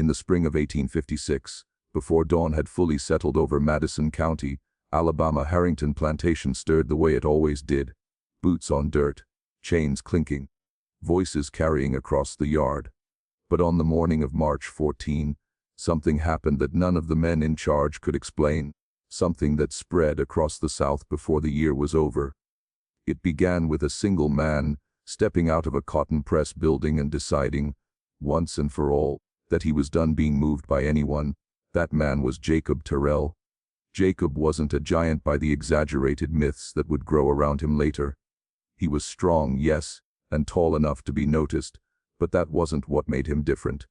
In the spring of 1856, before dawn had fully settled over Madison County, Alabama, Harrington Plantation stirred the way it always did. Boots on dirt, chains clinking, voices carrying across the yard. But on the morning of March 14, something happened that none of the men in charge could explain, something that spread across the South before the year was over. It began with a single man stepping out of a cotton press building and deciding, once and for all, that he was done being moved by anyone. That man was Jacob Terrell. Jacob wasn't a giant by the exaggerated myths that would grow around him later. He was strong, yes, and tall enough to be noticed, but that wasn't what made him different.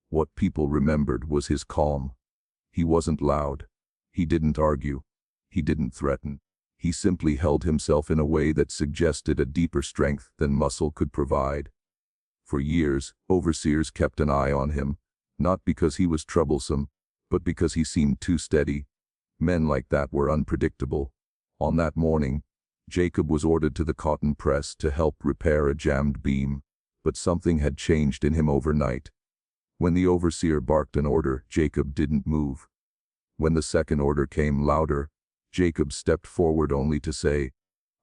What people remembered was his calm. He wasn't loud. He didn't argue. He didn't threaten. He simply held himself in a way that suggested a deeper strength than muscle could provide. For years, overseers kept an eye on him, not because he was troublesome, but because he seemed too steady. Men like that were unpredictable. On that morning, Jacob was ordered to the cotton press to help repair a jammed beam, but something had changed in him overnight. When the overseer barked an order, Jacob didn't move. When the second order came louder, Jacob stepped forward only to say,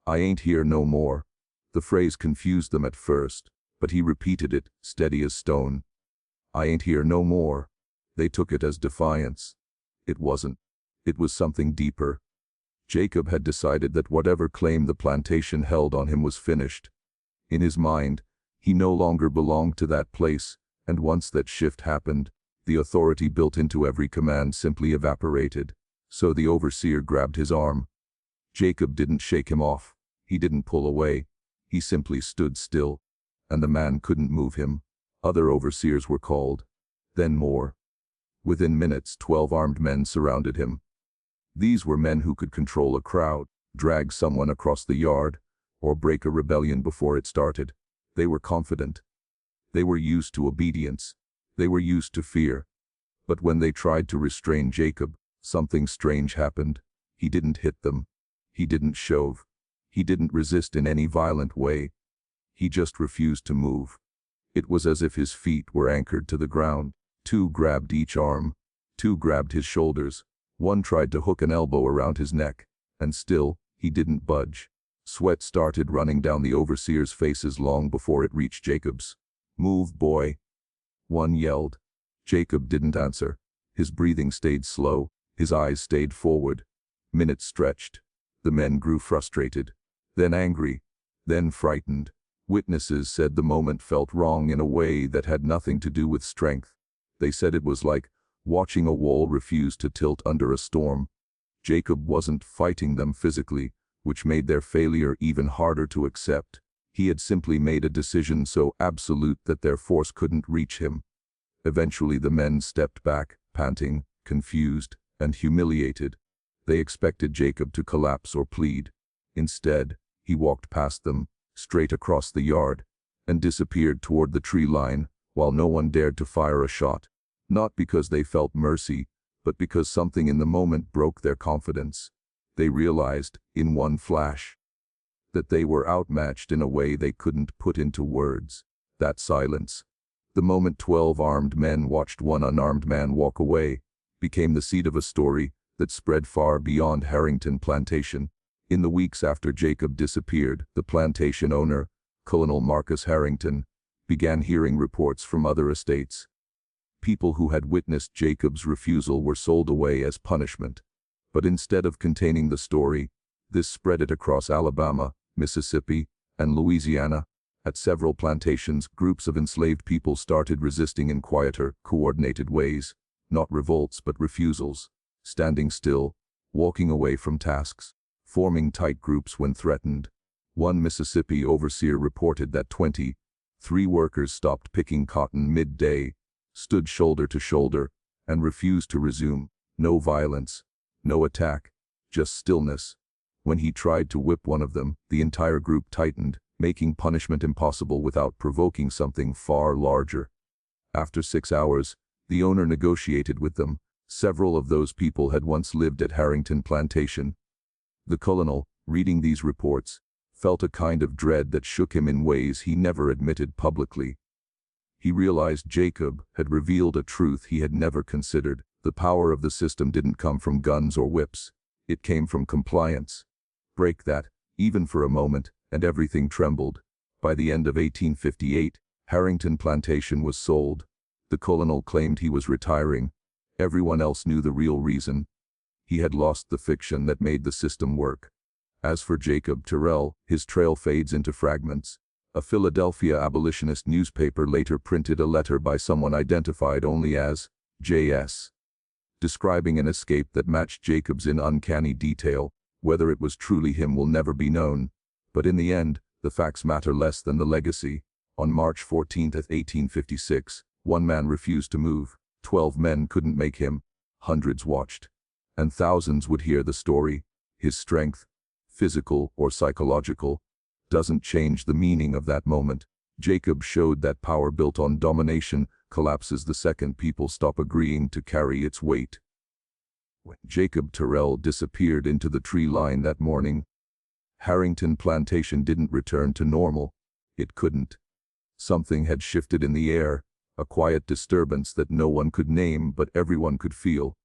"I ain't here no more." The phrase confused them at first, but he repeated it, steady as stone. "I ain't here no more." They took it as defiance. It wasn't. It was something deeper. Jacob had decided that whatever claim the plantation held on him was finished. In his mind, he no longer belonged to that place, and once that shift happened, the authority built into every command simply evaporated. So the overseer grabbed his arm. Jacob didn't shake him off. He didn't pull away. He simply stood still, and the man couldn't move him. Other overseers were called. Then more. Within minutes, 12 armed men surrounded him. These were men who could control a crowd, drag someone across the yard, or break a rebellion before it started. They were confident. They were used to obedience. They were used to fear. But when they tried to restrain Jacob, something strange happened. He didn't hit them. He didn't shove. He didn't resist in any violent way. He just refused to move. It was as if his feet were anchored to the ground. Two grabbed each arm. Two grabbed his shoulders. One tried to hook an elbow around his neck. And still, he didn't budge. Sweat started running down the overseers' faces long before it reached Jacob's. "Move, boy," one yelled. Jacob didn't answer. His breathing stayed slow. His eyes stayed forward. Minutes stretched. The men grew frustrated, then angry, then frightened. Witnesses said the moment felt wrong in a way that had nothing to do with strength. They said it was like watching a wall refuse to tilt under a storm. Jacob wasn't fighting them physically, which made their failure even harder to accept. He had simply made a decision so absolute that their force couldn't reach him. Eventually the men stepped back, panting, confused, and humiliated. They expected Jacob to collapse or plead. Instead, he walked past them, straight across the yard, and disappeared toward the tree line, while no one dared to fire a shot. Not because they felt mercy, but because something in the moment broke their confidence. They realized, in one flash, that they were outmatched in a way they couldn't put into words. That silence, the moment 12 armed men watched one unarmed man walk away, became the seed of a story that spread far beyond Harrington Plantation. In the weeks after Jacob disappeared, the plantation owner, Colonel Marcus Harrington, began hearing reports from other estates. People who had witnessed Jacob's refusal were sold away as punishment. But instead of containing the story, this spread it across Alabama, Mississippi, and Louisiana. At several plantations, groups of enslaved people started resisting in quieter, coordinated ways. Not revolts but refusals. Standing still, walking away from tasks, forming tight groups when threatened. One Mississippi overseer reported that 23 workers stopped picking cotton midday, stood shoulder to shoulder, and refused to resume. No violence, no attack, just stillness. When he tried to whip one of them, the entire group tightened, making punishment impossible without provoking something far larger. After 6 hours, the owner negotiated with them. Several of those people had once lived at Harrington Plantation. The colonel, reading these reports, felt a kind of dread that shook him in ways he never admitted publicly. He realized Jacob had revealed a truth he had never considered. The power of the system didn't come from guns or whips. It came from compliance. Break that, even for a moment, and everything trembled. By the end of 1858, Harrington Plantation was sold. The colonel claimed he was retiring. Everyone else knew the real reason. He had lost the fiction that made the system work. As for Jacob Terrell, his trail fades into fragments. A Philadelphia abolitionist newspaper later printed a letter by someone identified only as J.S., describing an escape that matched Jacob's in uncanny detail. Whether it was truly him will never be known. But in the end, the facts matter less than the legacy. On March 14, 1856, one man refused to move. 12 men couldn't make him. Hundreds watched. And thousands would hear the story. His strength, physical or psychological, doesn't change the meaning of that moment. Jacob showed that power built on domination collapses the second people stop agreeing to carry its weight. When Jacob Terrell disappeared into the tree line that morning, Harrington Plantation didn't return to normal. It couldn't. Something had shifted in the air, a quiet disturbance that no one could name but everyone could feel.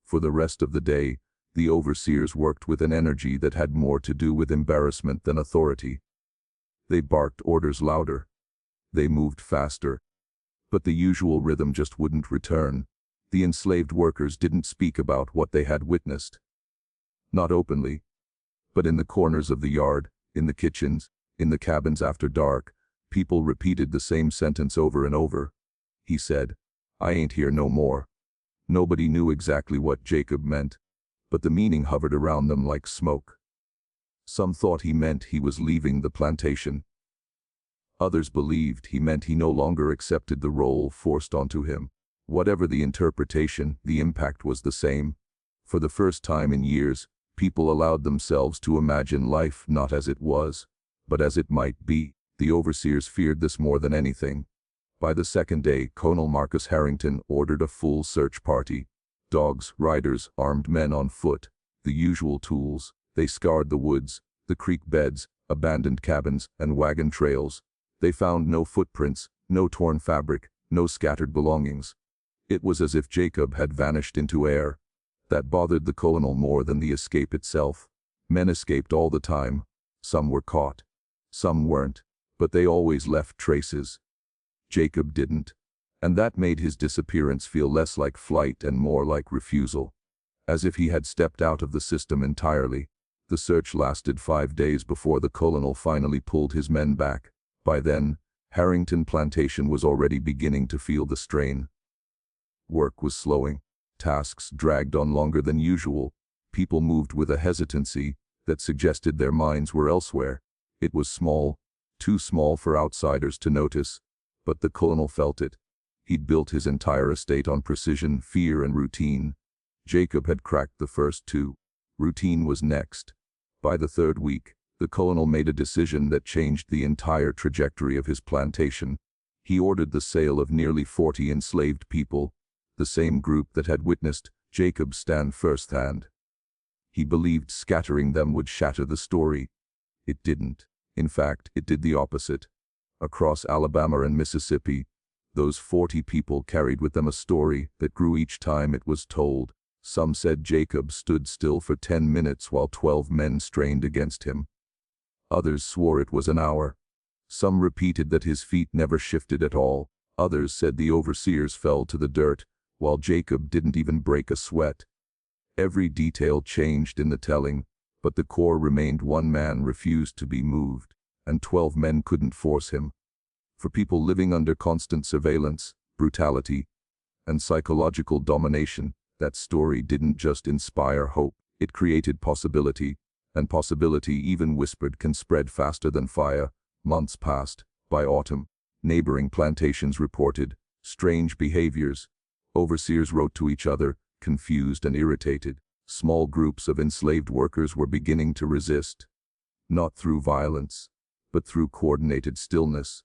For the rest of the day, the overseers worked with an energy that had more to do with embarrassment than authority. They barked orders louder. They moved faster. But the usual rhythm just wouldn't return. The enslaved workers didn't speak about what they had witnessed. Not openly. But in the corners of the yard, in the kitchens, in the cabins after dark, people repeated the same sentence over and over. He said, "I ain't here no more." Nobody knew exactly what Jacob meant, but the meaning hovered around them like smoke. Some thought he meant he was leaving the plantation. Others believed he meant he no longer accepted the role forced onto him. Whatever the interpretation, the impact was the same. For the first time in years, people allowed themselves to imagine life not as it was, but as it might be. The overseers feared this more than anything. By the second day, Colonel Marcus Harrington ordered a full search party. Dogs, riders, armed men on foot, the usual tools. They scoured the woods, the creek beds, abandoned cabins, and wagon trails. They found no footprints, no torn fabric, no scattered belongings. It was as if Jacob had vanished into air. That bothered the colonel more than the escape itself. Men escaped all the time. Some were caught. Some weren't. But they always left traces. Jacob didn't. And that made his disappearance feel less like flight and more like refusal. As if he had stepped out of the system entirely. The search lasted 5 days before the colonel finally pulled his men back. By then, Harrington Plantation was already beginning to feel the strain. Work was slowing. Tasks dragged on longer than usual. People moved with a hesitancy that suggested their minds were elsewhere. It was small, too small for outsiders to notice, but the colonel felt it. He'd built his entire estate on precision, fear, and routine. Jacob had cracked the first two. Routine was next. By the third week, the colonel made a decision that changed the entire trajectory of his plantation. He ordered the sale of nearly 40 enslaved people, the same group that had witnessed Jacob stand firsthand. He believed scattering them would shatter the story. It didn't. In fact, it did the opposite. Across Alabama and Mississippi, those 40 people carried with them a story that grew each time it was told. Some said Jacob stood still for 10 minutes while 12 men strained against him. Others swore it was an hour. Some repeated that his feet never shifted at all. Others said the overseers fell to the dirt, while Jacob didn't even break a sweat. Every detail changed in the telling, but the core remained. One man refused to be moved, and 12 men couldn't force him. For people living under constant surveillance, brutality, and psychological domination, that story didn't just inspire hope, it created possibility, and possibility, even whispered, can spread faster than fire. Months passed. By autumn, neighboring plantations reported strange behaviors. Overseers wrote to each other, confused and irritated. Small groups of enslaved workers were beginning to resist. Not through violence, but through coordinated stillness.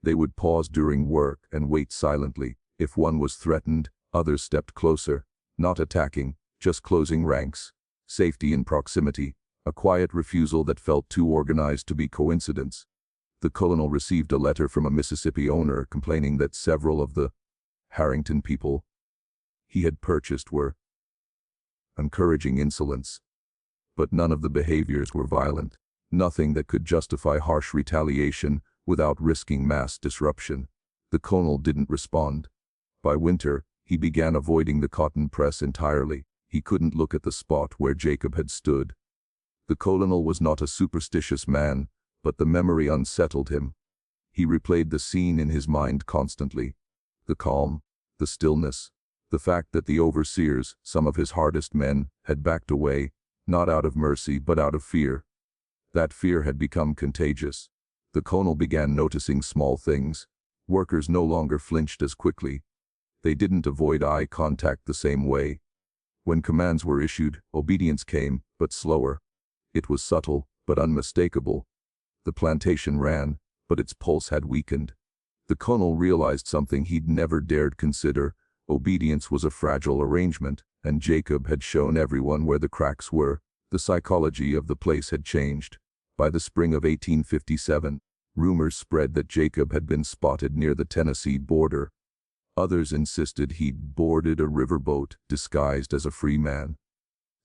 They would pause during work and wait silently. If one was threatened, others stepped closer, not attacking, just closing ranks. Safety in proximity, a quiet refusal that felt too organized to be coincidence. The colonel received a letter from a Mississippi owner complaining that several of the Harrington people he had purchased were encouraging insolence. But none of the behaviors were violent. Nothing that could justify harsh retaliation without risking mass disruption. The colonel didn't respond. By winter, he began avoiding the cotton press entirely. He couldn't look at the spot where Jacob had stood. The colonel was not a superstitious man, but the memory unsettled him. He replayed the scene in his mind constantly. The calm, the stillness, the fact that the overseers, some of his hardest men, had backed away, not out of mercy but out of fear. That fear had become contagious. The colonel began noticing small things. Workers no longer flinched as quickly. They didn't avoid eye contact the same way. When commands were issued, obedience came, but slower. It was subtle, but unmistakable. The plantation ran, but its pulse had weakened. The colonel realized something he'd never dared consider. Obedience was a fragile arrangement, and Jacob had shown everyone where the cracks were. The psychology of the place had changed. By the spring of 1857, rumors spread that Jacob had been spotted near the Tennessee border. Others insisted he'd boarded a riverboat disguised as a free man.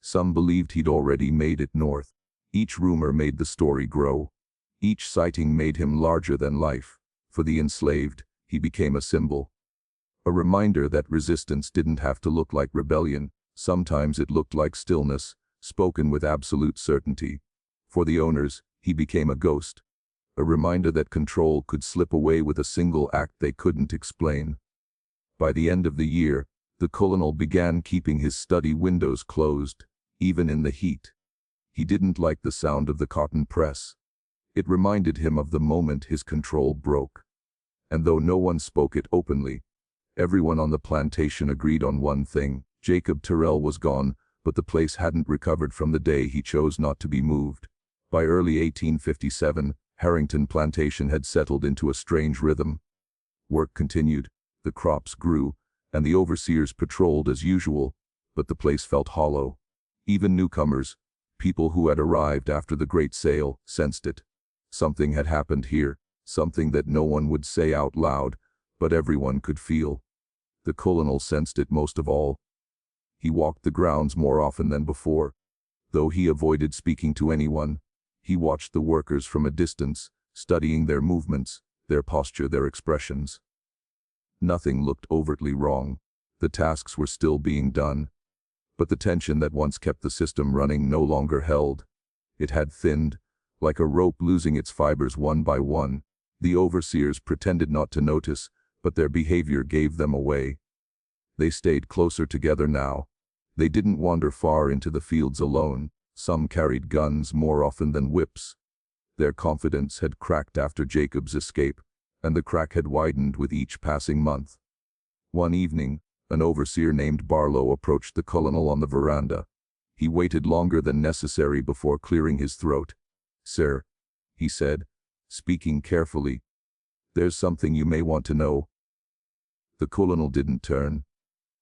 Some believed he'd already made it north. Each rumor made the story grow. Each sighting made him larger than life. For the enslaved, he became a symbol. A reminder that resistance didn't have to look like rebellion. Sometimes it looked like stillness, spoken with absolute certainty. For the owners, he became a ghost. A reminder that control could slip away with a single act they couldn't explain. By the end of the year, the colonel began keeping his study windows closed, even in the heat. He didn't like the sound of the cotton press. It reminded him of the moment his control broke. And though no one spoke it openly, everyone on the plantation agreed on one thing: Jacob Terrell was gone, but the place hadn't recovered from the day he chose not to be moved. By early 1857, Harrington Plantation had settled into a strange rhythm. Work continued, the crops grew, and the overseers patrolled as usual, but the place felt hollow. Even newcomers, people who had arrived after the great sale, sensed it. Something had happened here, something that no one would say out loud, but everyone could feel. The colonel sensed it most of all. He walked the grounds more often than before. Though he avoided speaking to anyone, he watched the workers from a distance, studying their movements, their posture, their expressions. Nothing looked overtly wrong. The tasks were still being done. But the tension that once kept the system running no longer held. It had thinned, like a rope losing its fibers one by one. The overseers pretended not to notice, but their behavior gave them away. They stayed closer together now. They didn't wander far into the fields alone. Some carried guns more often than whips. Their confidence had cracked after Jacob's escape, and the crack had widened with each passing month. One evening, an overseer named Barlow approached the colonel on the veranda. He waited longer than necessary before clearing his throat. "Sir," he said, speaking carefully, "there's something you may want to know." The colonel didn't turn.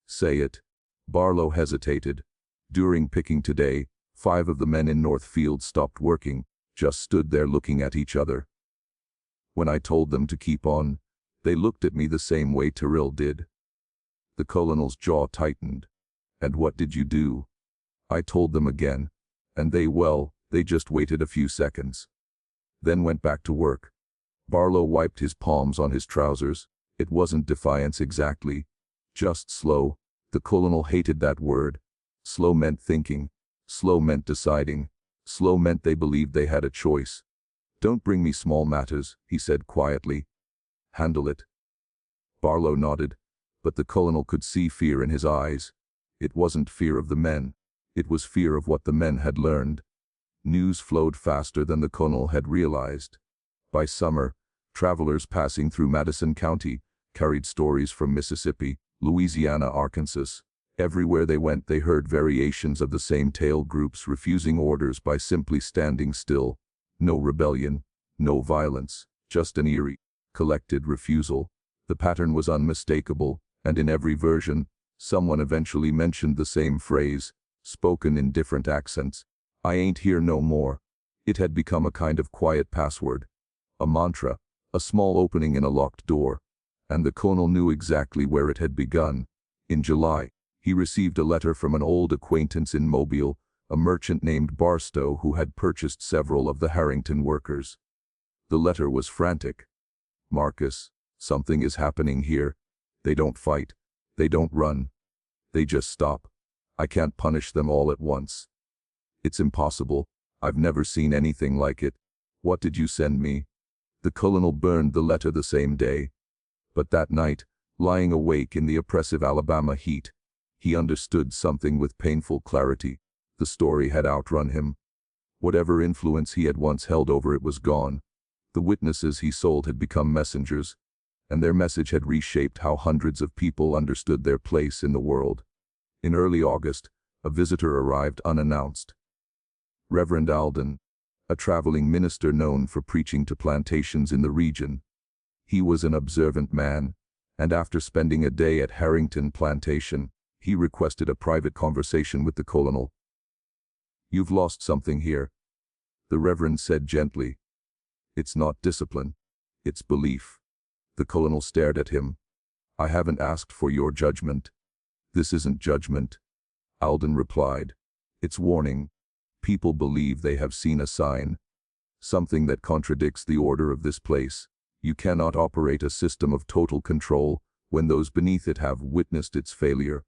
"Say it." Barlow hesitated. "During picking today, 5 of the men in Northfield stopped working, just stood there looking at each other. When I told them to keep on, they looked at me the same way Terrell did." The colonel's jaw tightened. "And what did you do?" "I told them again. And they just waited a few seconds. Then went back to work." Barlow wiped his palms on his trousers. It wasn't defiance exactly. Just slow. The colonel hated that word. Slow meant thinking. Slow meant deciding. Slow meant they believed they had a choice. "Don't bring me small matters," he said quietly. "Handle it." Barlow nodded, but the colonel could see fear in his eyes. It wasn't fear of the men. It was fear of what the men had learned. News flowed faster than the colonel had realized. By summer, travelers passing through Madison County carried stories from Mississippi, Louisiana, Arkansas. Everywhere they went, they heard variations of the same tale: groups refusing orders by simply standing still. No rebellion, no violence, just an eerie, collected refusal. The pattern was unmistakable, and in every version, someone eventually mentioned the same phrase, spoken in different accents: "I ain't here no more." It had become a kind of quiet password. A mantra, a small opening in a locked door, and the colonel knew exactly where it had begun. In July, he received a letter from an old acquaintance in Mobile, a merchant named Barstow who had purchased several of the Harrington workers. The letter was frantic. "Marcus, something is happening here. They don't fight. They don't run. They just stop. I can't punish them all at once. It's impossible. I've never seen anything like it. What did you send me?" The colonel burned the letter the same day. But that night, lying awake in the oppressive Alabama heat, he understood something with painful clarity. The story had outrun him. Whatever influence he had once held over it was gone. The witnesses he sold had become messengers, and their message had reshaped how hundreds of people understood their place in the world. In early August, a visitor arrived unannounced. Reverend Alden, a traveling minister known for preaching to plantations in the region. He was an observant man, and after spending a day at Harrington Plantation, he requested a private conversation with the colonel. "You've lost something here," the Reverend said gently. "It's not discipline, it's belief." The colonel stared at him. "I haven't asked for your judgment." "This isn't judgment," Alden replied. "It's warning. People believe they have seen a sign, something that contradicts the order of this place. You cannot operate a system of total control when those beneath it have witnessed its failure."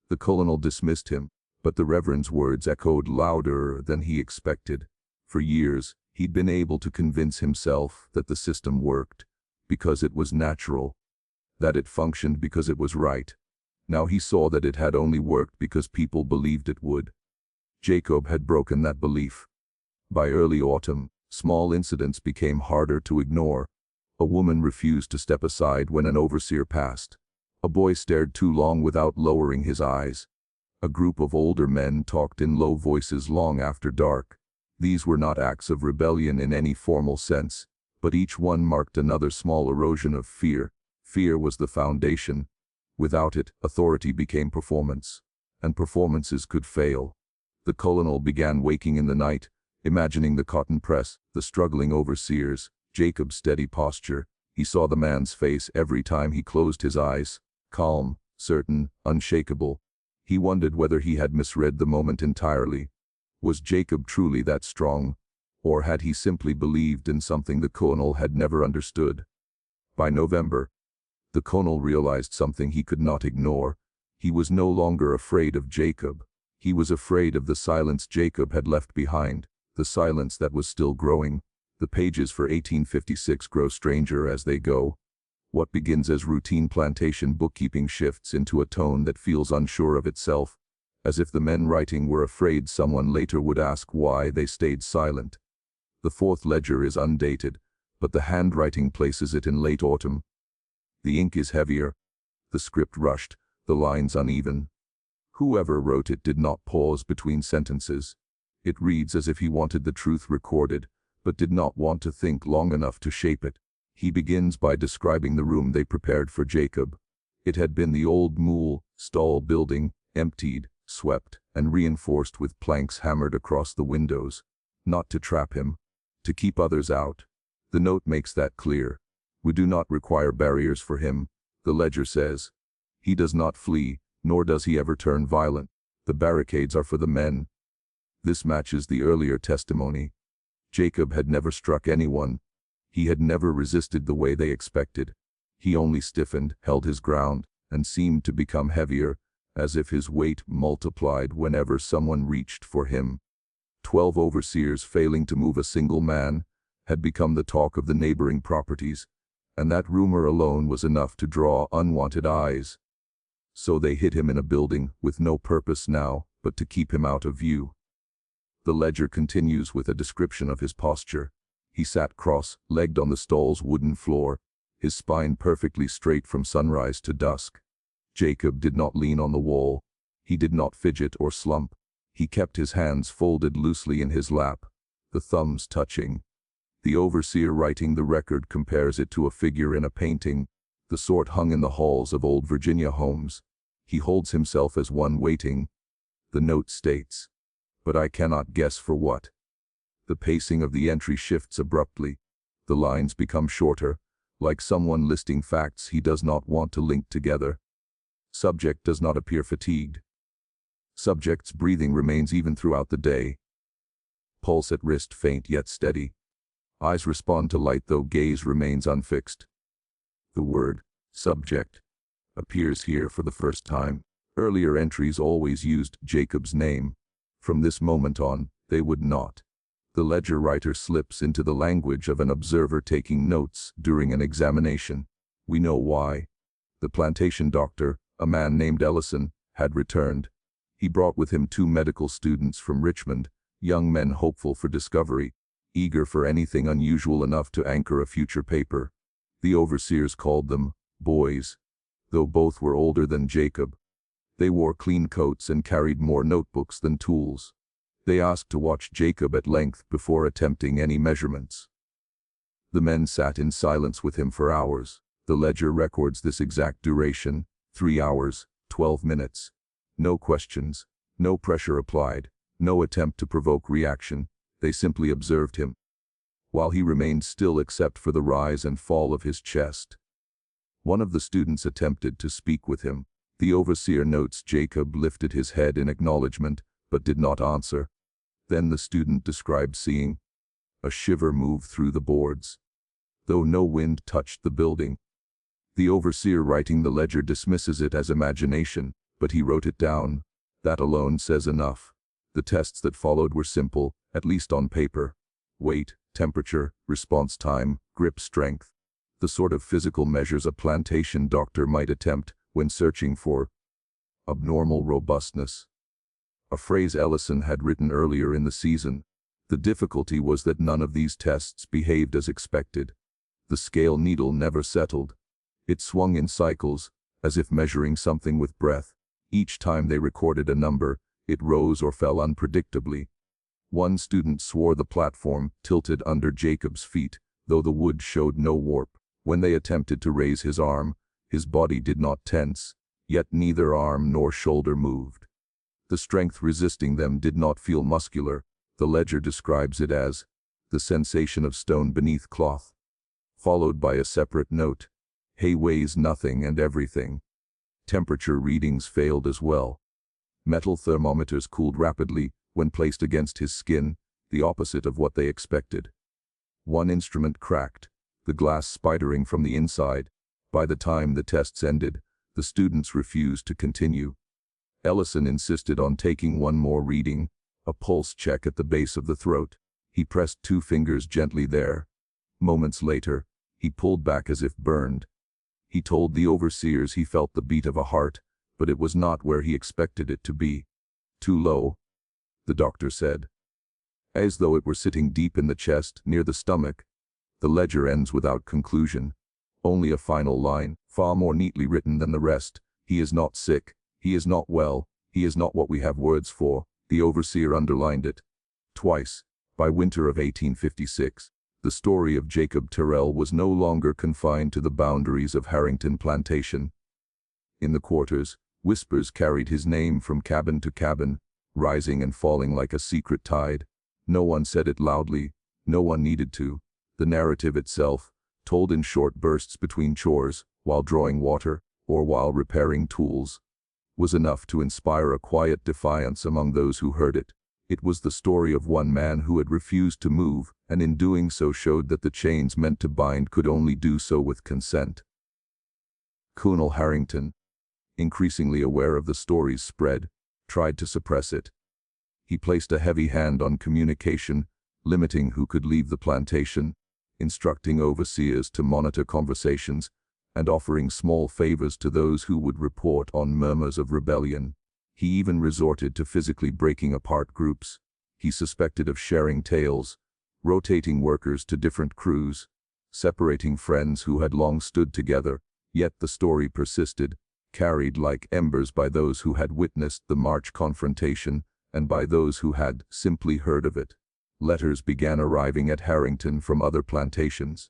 The colonel dismissed him, but the Reverend's words echoed louder than he expected. For years, he'd been able to convince himself that the system worked because it was natural, that it functioned because it was right. Now he saw that it had only worked because people believed it would. Jacob had broken that belief. By early autumn, small incidents became harder to ignore. A woman refused to step aside when an overseer passed. A boy stared too long without lowering his eyes. A group of older men talked in low voices long after dark. These were not acts of rebellion in any formal sense, but each one marked another small erosion of fear. Fear was the foundation. Without it, authority became performance, and performances could fail. The colonel began waking in the night, imagining the cotton press, the struggling overseers, Jacob's steady posture. He saw the man's face every time he closed his eyes, calm, certain, unshakable. He wondered whether he had misread the moment entirely. Was Jacob truly that strong, or had he simply believed in something the colonel had never understood? By November, the colonel realized something he could not ignore. He was no longer afraid of Jacob. He was afraid of the silence Jacob had left behind, the silence that was still growing. The pages for 1856 grow stranger as they go. What begins as routine plantation bookkeeping shifts into a tone that feels unsure of itself, as if the men writing were afraid someone later would ask why they stayed silent. The fourth ledger is undated, but the handwriting places it in late autumn. The ink is heavier, the script rushed, the lines uneven. Whoever wrote it did not pause between sentences. It reads as if he wanted the truth recorded, but did not want to think long enough to shape it. He begins by describing the room they prepared for Jacob. It had been the old mule stall building, emptied, swept, and reinforced with planks hammered across the windows. Not to trap him, to keep others out. The note makes that clear. "We do not require barriers for him," the ledger says. "He does not flee, nor does he ever turn violent. The barricades are for the men." This matches the earlier testimony. Jacob had never struck anyone. He had never resisted the way they expected. He only stiffened, held his ground, and seemed to become heavier, as if his weight multiplied whenever someone reached for him. 12 overseers failing to move a single man had become the talk of the neighboring properties, and that rumor alone was enough to draw unwanted eyes. So they hid him in a building, with no purpose now but to keep him out of view. The ledger continues with a description of his posture. He sat cross-legged on the stall's wooden floor, his spine perfectly straight from sunrise to dusk. Jacob did not lean on the wall. He did not fidget or slump. He kept his hands folded loosely in his lap, the thumbs touching. The overseer writing the record compares it to a figure in a painting, the sort hung in the halls of old Virginia homes. He holds himself as one waiting. The note states, "But I cannot guess for what." The pacing of the entry shifts abruptly. The lines become shorter, like someone listing facts he does not want to link together. Subject does not appear fatigued. Subject's breathing remains even throughout the day. Pulse at wrist faint yet steady. Eyes respond to light though gaze remains unfixed. The word, subject, appears here for the first time. Earlier entries always used Jacob's name. From this moment on, they would not. The ledger writer slips into the language of an observer taking notes during an examination. We know why. The plantation doctor, a man named Ellison, had returned. He brought with him 2 medical students from Richmond, young men hopeful for discovery, eager for anything unusual enough to anchor a future paper. The overseers called them boys, though both were older than Jacob. They wore clean coats and carried more notebooks than tools. They asked to watch Jacob at length before attempting any measurements. The men sat in silence with him for hours. The ledger records this exact duration, 3 hours, 12 minutes. No questions, no pressure applied, no attempt to provoke reaction. They simply observed him, while he remained still except for the rise and fall of his chest. One of the students attempted to speak with him. The overseer notes Jacob lifted his head in acknowledgement, but did not answer. Then the student describes seeing a shiver move through the boards, though no wind touched the building. The overseer writing the ledger dismisses it as imagination, but he wrote it down. That alone says enough. The tests that followed were simple, at least on paper. Weight, temperature, response time, grip strength. The sort of physical measures a plantation doctor might attempt when searching for abnormal robustness. A phrase Ellison had written earlier in the season. The difficulty was that none of these tests behaved as expected. The scale needle never settled. It swung in cycles, as if measuring something with breath. Each time they recorded a number, it rose or fell unpredictably. One student swore the platform tilted under Jacob's feet, though the wood showed no warp. When they attempted to raise his arm, his body did not tense, yet neither arm nor shoulder moved. The strength resisting them did not feel muscular. The ledger describes it as the sensation of stone beneath cloth, followed by a separate note. Hay weighs nothing and everything. Temperature readings failed as well. Metal thermometers cooled rapidly when placed against his skin, the opposite of what they expected. One instrument cracked, the glass spidering from the inside. By the time the tests ended, the students refused to continue. Ellison insisted on taking one more reading, a pulse check at the base of the throat. He pressed 2 fingers gently there. Moments later, he pulled back as if burned. He told the overseers he felt the beat of a heart, but it was not where he expected it to be. Too low, the doctor said, as though it were sitting deep in the chest, near the stomach. The ledger ends without conclusion. Only a final line, far more neatly written than the rest. He is not sick. He is not well. He is not what we have words for. The overseer underlined it twice. By winter of 1856, the story of Jacob Terrell was no longer confined to the boundaries of Harrington Plantation. In the quarters, whispers carried his name from cabin to cabin, rising and falling like a secret tide. No one said it loudly. No one needed to. The narrative itself, told in short bursts between chores, while drawing water, or while repairing tools, was enough to inspire a quiet defiance among those who heard it. It was the story of one man who had refused to move, and in doing so showed that the chains meant to bind could only do so with consent. Colonel Harrington, increasingly aware of the story's spread, tried to suppress it. He placed a heavy hand on communication, limiting who could leave the plantation, instructing overseers to monitor conversations, and offering small favors to those who would report on murmurs of rebellion. He even resorted to physically breaking apart groups. He suspected of sharing tales, rotating workers to different crews, separating friends who had long stood together. Yet the story persisted, carried like embers by those who had witnessed the March confrontation and by those who had simply heard of it. Letters began arriving at Harrington from other plantations.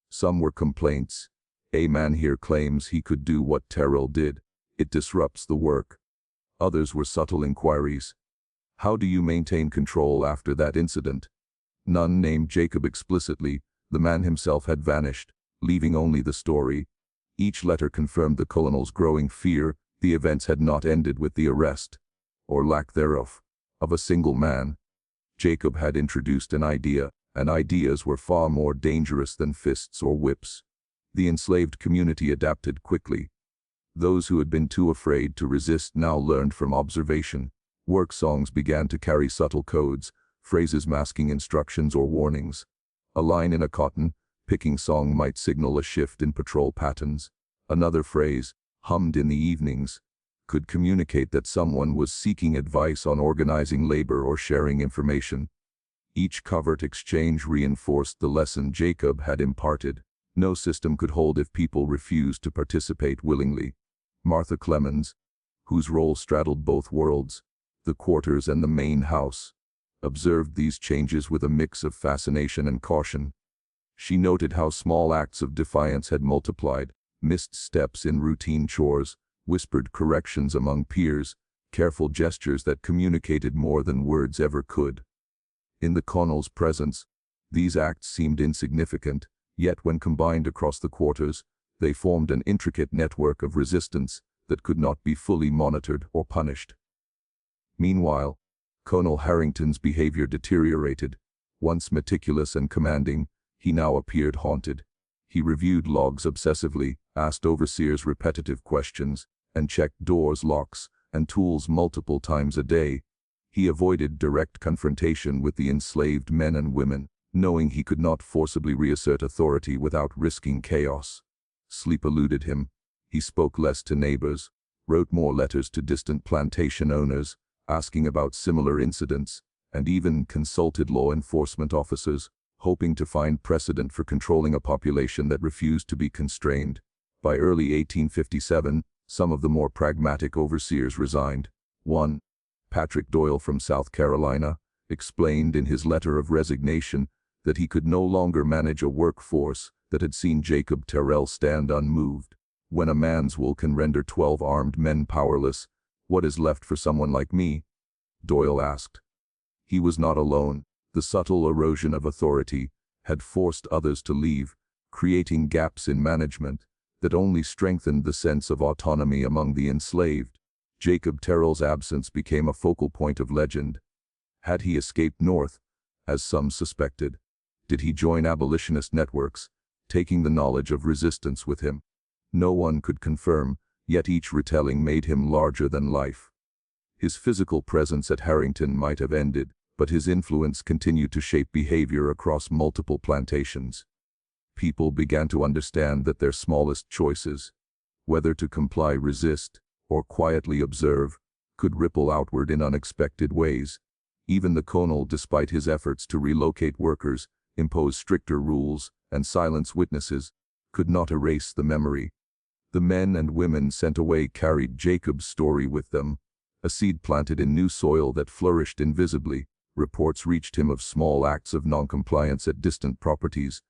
Some were complaints. A man here claims he could do what Terrell did. It disrupts the work. Others were subtle inquiries. How do you maintain control after that incident? None named Jacob explicitly, The man himself had vanished, leaving only the story. Each letter confirmed the colonel's growing fear. The events had not ended with the arrest, or lack thereof, of a single man. Jacob had introduced an idea, and ideas were far more dangerous than fists or whips. The enslaved community adapted quickly. Those who had been too afraid to resist now learned from observation. Work songs began to carry subtle codes, phrases masking instructions or warnings. A line in a cotton picking song might signal a shift in patrol patterns. Another phrase, hummed in the evenings, could communicate that someone was seeking advice on organizing labor or sharing information. Each covert exchange reinforced the lesson Jacob had imparted. No system could hold if people refused to participate willingly. Martha Clemens, whose role straddled both worlds, the quarters and the main house, observed these changes with a mix of fascination and caution. She noted how small acts of defiance had multiplied, missed steps in routine chores, whispered corrections among peers, careful gestures that communicated more than words ever could. In the colonel's presence, these acts seemed insignificant, yet when combined across the quarters, they formed an intricate network of resistance that could not be fully monitored or punished. Meanwhile, Colonel Harrington's behavior deteriorated. Once meticulous and commanding, he now appeared haunted. He reviewed logs obsessively, asked overseers repetitive questions, and checked doors, locks, and tools multiple times a day. He avoided direct confrontation with the enslaved men and women, knowing he could not forcibly reassert authority without risking chaos. Sleep eluded him. He spoke less to neighbors, wrote more letters to distant plantation owners, asking about similar incidents, and even consulted law enforcement officers, hoping to find precedent for controlling a population that refused to be constrained. By early 1857, some of the more pragmatic overseers resigned. One, Patrick Doyle from South Carolina, explained in his letter of resignation that he could no longer manage a workforce that had seen Jacob Terrell stand unmoved. When a man's will can render 12 armed men powerless, what is left for someone like me? Doyle asked. He was not alone. The subtle erosion of authority had forced others to leave, creating gaps in management that only strengthened the sense of autonomy among the enslaved. Jacob Terrell's absence became a focal point of legend. Had he escaped north, as some suspected? Did he join abolitionist networks, taking the knowledge of resistance with him? No one could confirm, yet each retelling made him larger than life. His physical presence at Harrington might have ended, but his influence continued to shape behavior across multiple plantations. People began to understand that their smallest choices, whether to comply, resist, or quietly observe, could ripple outward in unexpected ways. Even the colonel, despite his efforts to relocate workers, impose stricter rules, and silence witnesses, could not erase the memory. The men and women sent away carried Jacob's story with them, a seed planted in new soil that flourished invisibly. Reports reached him of small acts of noncompliance at distant properties,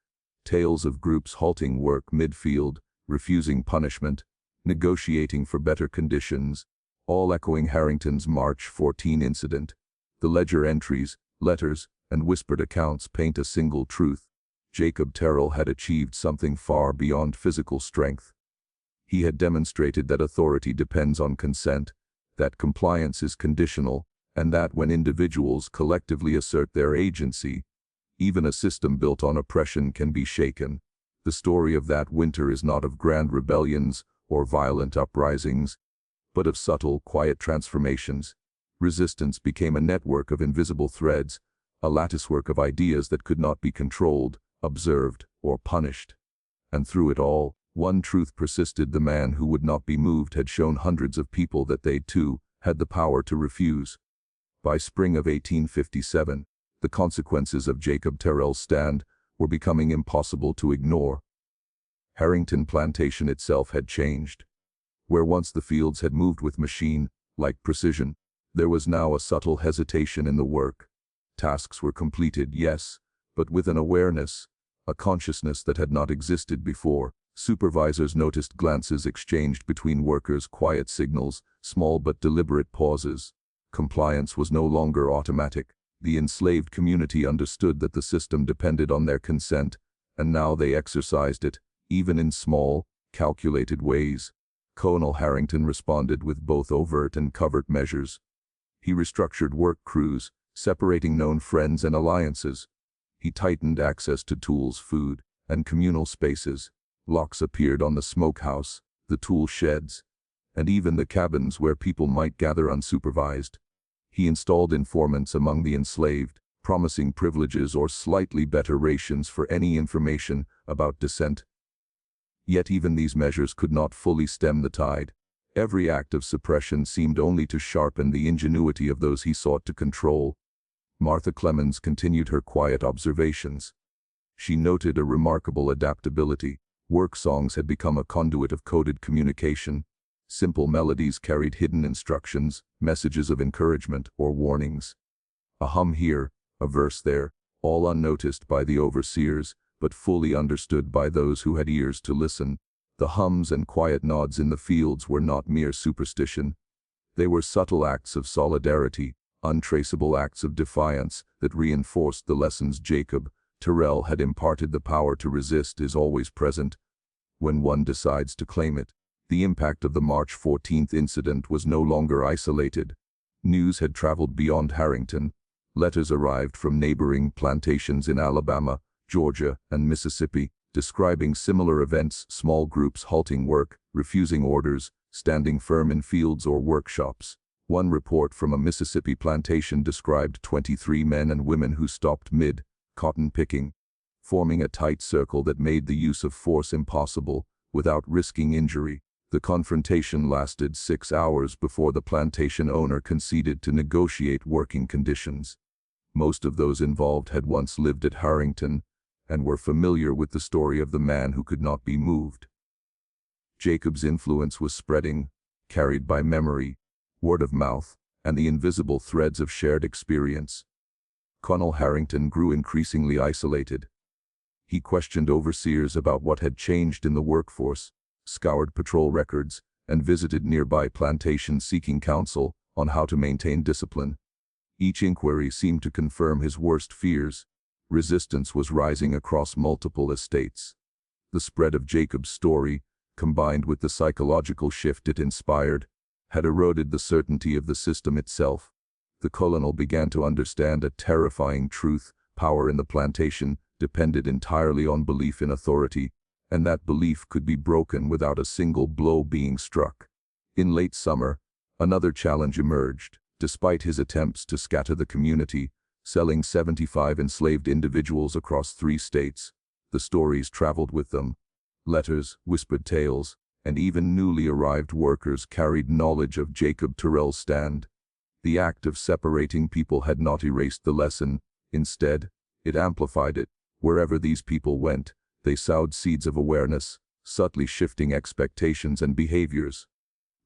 tales of groups halting work midfield, refusing punishment, negotiating for better conditions, all echoing Harrington's March 14 incident. The ledger entries, letters, and whispered accounts paint a single truth. Jacob Terrell had achieved something far beyond physical strength. He had demonstrated that authority depends on consent, that compliance is conditional, and that when individuals collectively assert their agency, even a system built on oppression can be shaken. The story of that winter is not of grand rebellions or violent uprisings, but of subtle, quiet transformations. Resistance became a network of invisible threads, a latticework of ideas that could not be controlled, observed, or punished. And through it all, one truth persisted: the man who would not be moved had shown hundreds of people that they, too, had the power to refuse. By spring of 1857, the consequences of Jacob Terrell's stand were becoming impossible to ignore. Harrington Plantation itself had changed. Where once the fields had moved with machine-like precision, there was now a subtle hesitation in the work. Tasks were completed, yes, but with an awareness, a consciousness that had not existed before. Supervisors noticed glances exchanged between workers, quiet signals, small but deliberate pauses. Compliance was no longer automatic. The enslaved community understood that the system depended on their consent, and now they exercised it, even in small, calculated ways. Colonel Harrington responded with both overt and covert measures. He restructured work crews, separating known friends and alliances. He tightened access to tools, food, and communal spaces. Locks appeared on the smokehouse, the tool sheds, and even the cabins where people might gather unsupervised. He installed informants among the enslaved, promising privileges or slightly better rations for any information about dissent. Yet even these measures could not fully stem the tide. Every act of suppression seemed only to sharpen the ingenuity of those he sought to control. Martha Clemens continued her quiet observations. She noted a remarkable adaptability. Work songs had become a conduit of coded communication. Simple melodies carried hidden instructions, messages of encouragement or warnings. A hum here, a verse there, all unnoticed by the overseers, but fully understood by those who had ears to listen. The hums and quiet nods in the fields were not mere superstition. They were subtle acts of solidarity, untraceable acts of defiance that reinforced the lessons Jacob, Terrell had imparted. The power to resist is always present when one decides to claim it. The impact of the March 14th incident was no longer isolated. News had traveled beyond Harrington. Letters arrived from neighboring plantations in Alabama, Georgia, and Mississippi, describing similar events, small groups halting work, refusing orders, standing firm in fields or workshops. One report from a Mississippi plantation described 23 men and women who stopped mid-cotton picking, forming a tight circle that made the use of force impossible without risking injury. The confrontation lasted 6 hours before the plantation owner conceded to negotiate working conditions. Most of those involved had once lived at Harrington and were familiar with the story of the man who could not be moved. Jacob's influence was spreading, carried by memory, word of mouth, and the invisible threads of shared experience. Colonel Harrington grew increasingly isolated. He questioned overseers about what had changed in the workforce, scoured patrol records, and visited nearby plantations seeking counsel on how to maintain discipline. Each inquiry seemed to confirm his worst fears. Resistance was rising across multiple estates. The spread of Jacob's story, combined with the psychological shift it inspired, had eroded the certainty of the system itself. The colonel began to understand a terrifying truth: power in the plantation depended entirely on belief in authority, and that belief could be broken without a single blow being struck. In late summer, another challenge emerged. Despite his attempts to scatter the community, selling 75 enslaved individuals across 3 states, the stories traveled with them. Letters, whispered tales, and even newly arrived workers carried knowledge of Jacob Terrell's stand. The act of separating people had not erased the lesson. Instead, it amplified it. Wherever these people went, they sowed seeds of awareness, subtly shifting expectations and behaviors.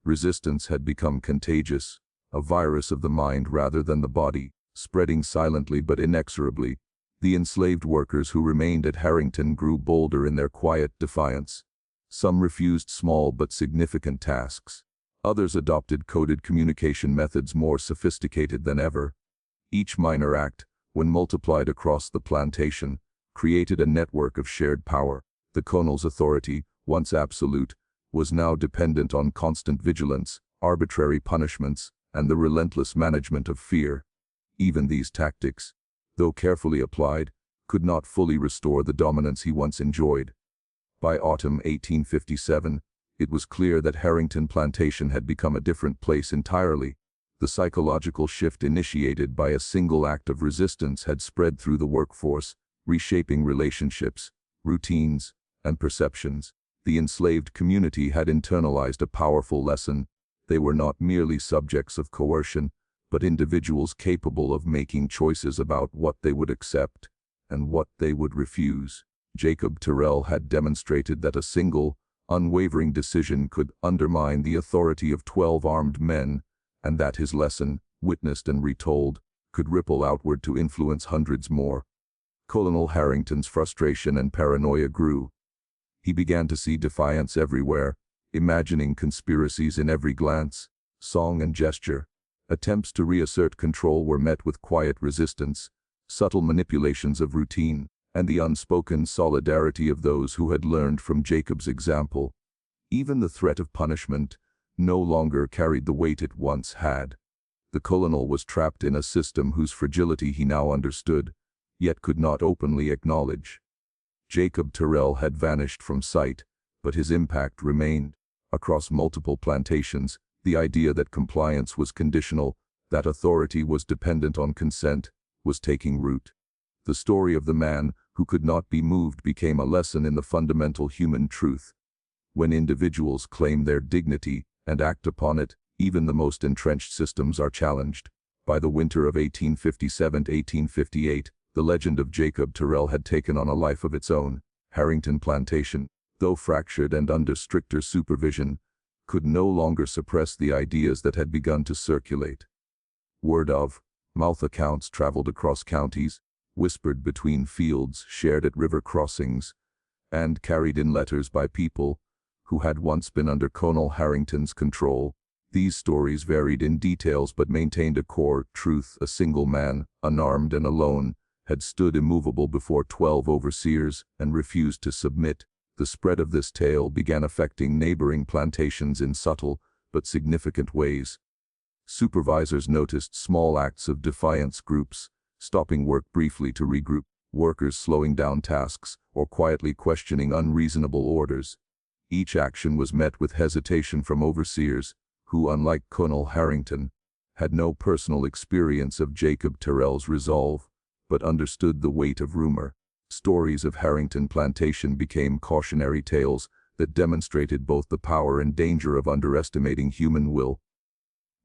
Resistance had become contagious, a virus of the mind rather than the body, spreading silently but inexorably. The enslaved workers who remained at Harrington grew bolder in their quiet defiance. Some refused small but significant tasks. Others adopted coded communication methods more sophisticated than ever. Each minor act, when multiplied across the plantation, created a network of shared power. The colonel's authority, once absolute, was now dependent on constant vigilance, arbitrary punishments, and the relentless management of fear. Even these tactics, though carefully applied, could not fully restore the dominance he once enjoyed. By autumn 1857, it was clear that Harrington Plantation had become a different place entirely. The psychological shift initiated by a single act of resistance had spread through the workforce, reshaping relationships, routines, and perceptions. The enslaved community had internalized a powerful lesson. They were not merely subjects of coercion, but individuals capable of making choices about what they would accept and what they would refuse. Jacob Terrell had demonstrated that a single, unwavering decision could undermine the authority of 12 armed men, and that his lesson, witnessed and retold, could ripple outward to influence hundreds more. Colonel Harrington's frustration and paranoia grew. He began to see defiance everywhere, imagining conspiracies in every glance, song and gesture. Attempts to reassert control were met with quiet resistance, subtle manipulations of routine, and the unspoken solidarity of those who had learned from Jacob's example. Even the threat of punishment no longer carried the weight it once had. The colonel was trapped in a system whose fragility he now understood, yet could not openly acknowledge. Jacob Terrell had vanished from sight, but his impact remained. Across multiple plantations, the idea that compliance was conditional, that authority was dependent on consent, was taking root. The story of the man who could not be moved became a lesson in the fundamental human truth. When individuals claim their dignity and act upon it, even the most entrenched systems are challenged. By the winter of 1857-1858, the legend of Jacob Terrell had taken on a life of its own. Harrington Plantation, though fractured and under stricter supervision, could no longer suppress the ideas that had begun to circulate. Word of mouth accounts traveled across counties, whispered between fields, shared at river crossings, and carried in letters by people who had once been under Colonel Harrington's control. These stories varied in details but maintained a core truth. A single man, unarmed and alone, had stood immovable before 12 overseers and refused to submit. The spread of this tale began affecting neighboring plantations in subtle but significant ways. Supervisors noticed small acts of defiance, groups stopping work briefly to regroup, workers slowing down tasks or quietly questioning unreasonable orders. Each action was met with hesitation from overseers who, unlike Colonel Harrington, had no personal experience of Jacob Terrell's resolve, but understood the weight of rumor. Stories of Harrington Plantation became cautionary tales that demonstrated both the power and danger of underestimating human will.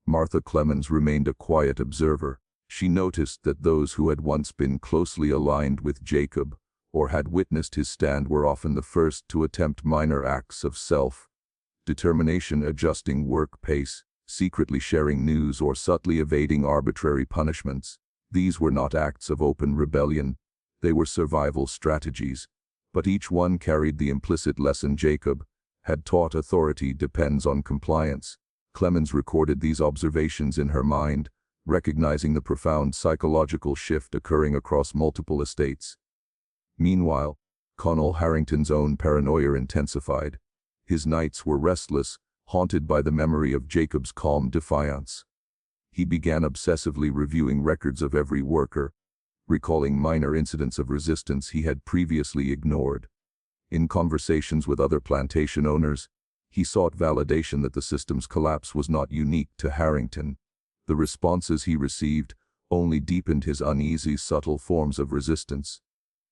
Martha Clemens remained a quiet observer. She noticed that those who had once been closely aligned with Jacob or had witnessed his stand were often the first to attempt minor acts of self-determination, adjusting work pace, secretly sharing news, or subtly evading arbitrary punishments. These were not acts of open rebellion, they were survival strategies, but each one carried the implicit lesson Jacob had taught: authority depends on compliance. Clemens recorded these observations in her mind, recognizing the profound psychological shift occurring across multiple estates. Meanwhile, Colonel Harrington's own paranoia intensified. His nights were restless, haunted by the memory of Jacob's calm defiance. He began obsessively reviewing records of every worker, recalling minor incidents of resistance he had previously ignored. In conversations with other plantation owners, he sought validation that the system's collapse was not unique to Harrington. The responses he received only deepened his uneasy, subtle forms of resistance.